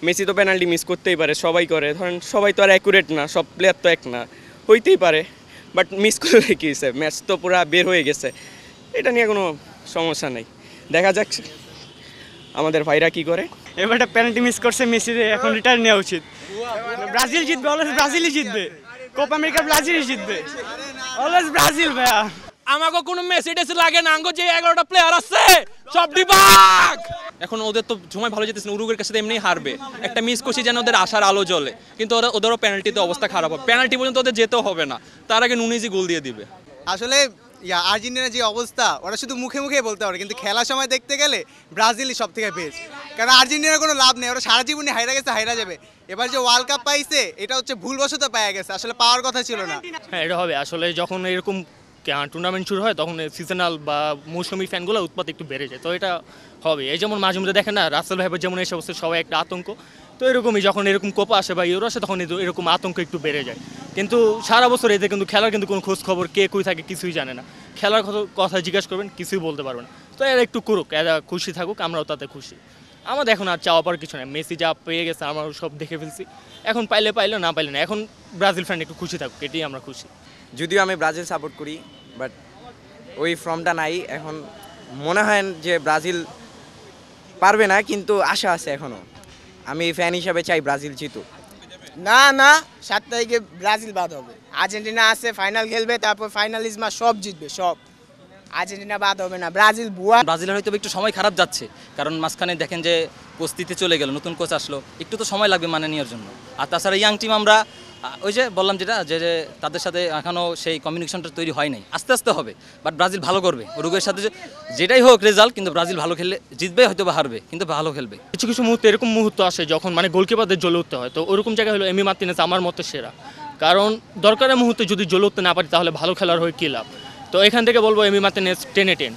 Messi তো penalty miss করতেই পারে, সবাই করে, ধরেন সবাই তো আর অ্যাকুরেট না, সব প্লেয়ার তো এক না, হইতেই পারে, বাট মিস করলে কী হয়েছে, ম্যাচ তো পুরা বের হয়ে গেছে, এটা নিয়ে কোনো সমস্যা নেই। দেখা যাক আমাদের ভাইরা কি করে। এবারটা পেনাল্টি মিস করছে মেসির, এখন রিটায়ার নেওয়া উচিত। ব্রাজিল জিতবে, অলওয়েজ ব্রাজিলই জিতবে, কোপা আমেরিকা ব্রাজিলই জিতবে, অলওয়েজ ব্রাজিল ভাইয়া। আমাকে কোনো মেসি টেসি লাগে না, আঙ্গো যে 11টা প্লেয়ার আছে সব ডিবাক। এখন ওদের তো সময় ভালো যেতেছে, উরুগুয়ের কাছে তো এমনি হারবে, একটা মিস করছি যেন ওদের আশার আলো জ্বলে, কিন্তু ওদেরও পেনাল্টিতে অবস্থা খারাপ হবে, পেনাল্টি পর্যন্ত ওদের যেতেও হবে না, তার আগে নুনিজি গোল দিয়ে দিবে। আসলে আর্জেন্টিনার যে অবস্থা, ওরা শুধু মুখে মুখে বলতে পারে, কিন্তু খেলার সময় দেখতে গেলে ব্রাজিলই সব থেকে বেস্ট। কারণ আর্জেন্টিনার কোনো লাভ নেই, ওরা সারা জীবনে হাইরা গেছে, হাইরা যাবে। এবার যে ওয়ার্ল্ড কাপ পাইছে এটা হচ্ছে ভুলবশত পাওয়া গেছে, আসলে পাওয়ার কথা ছিল না। হ্যাঁ, এটা হবে আসলে, যখন এরকম টুর্নামেন্ট শুরু হয় তখন সিজনাল বা মৌসুমি ফ্যানগুলো উৎপাত একটু বেড়ে যায়, তো এটা হবে। এই যেমন মাঝে মধ্যে দেখেন না, রাসেল ভাইবার যেমন এই সমস্ত সবাই একটা আতঙ্ক, তো এরকমই যখন এরকম কোপা আসে বা ইউরো আসে তখন এরকম আতঙ্ক একটু বেড়ে যায়। কিন্তু সারা বছর এদের কিন্তু খেলার কিন্তু কোনো খোঁজ খবর, কে কই থাকে কিছুই জানে না, খেলার কথা জিজ্ঞাসা করবেন কিছুই বলতে পারবেন না। তো এরা একটু করুক, এরা খুশি থাকুক, আমরাও তাতে খুশি। আমাদের এখন আর চাওয়া পাওয়ার কিছু নেই, মেসি যা পেয়ে গেছে আমরা সব দেখে ফেলছি, এখন পাইলে না পাইলে না, এখন ব্রাজিল ফ্যান একটু খুশি থাকুক, এটাই আমরা খুশি। যদিও আমি ব্রাজিল সাপোর্ট করি, বাট ওই ফর্মটা নাই এখন, মনে হয় যে ব্রাজিল পারবে না, কিন্তু আশা আছে এখনও। আমি ফ্যান হিসাবে চাই ব্রাজিল জিতুক। না না, 7 তারিখে ব্রাজিল বাদ হবে, আর্জেন্টিনা আছে, ফাইনাল খেলবে, তারপর ফাইনালিজমা সব জিতবে, সব। আর্জেন্টিনা বাদ হবে না, ব্রাজিল বুয়া। ব্রাজিলের হয়তো একটু সময় খারাপ যাচ্ছে, কারণ মাঝখানে দেখেন যে কোচ চলে গেল, নতুন কোচ আসলো, একটু তো সময় লাগবে মানে নেওয়ার জন্য। আর তাছাড়া ইয়াং টিম আমরা ওই যে বললাম যেটা, যে তাদের সাথে এখনও সেই কমিউনিকেশনটা তৈরি হয় নাই, আস্তে আস্তে হবে। বাট ব্রাজিল ভালো করবে উরুগুয়ের সাথে, যেটাই হোক রেজাল্ট, কিন্তু ব্রাজিল ভালো খেললে জিতবে, হয়তো বা হারবে, কিন্তু ভালো খেলবে। কিছু কিছু মুহূর্তে এরকম মুহূর্ত আসে যখন মানে গোলকিপারদের জ্বলে উঠতে হয়, তো ওরকম জায়গায় হলো এমি মার্টিনেজ আমার মতে সেরা, কারণ দরকারের মুহূর্তে যদি জ্বলে উঠতে না পারি তাহলে ভালো খেলার হয়ে কী লাভ। তো এখান থেকে বলবো এমি মার্টিনেজ 10-10।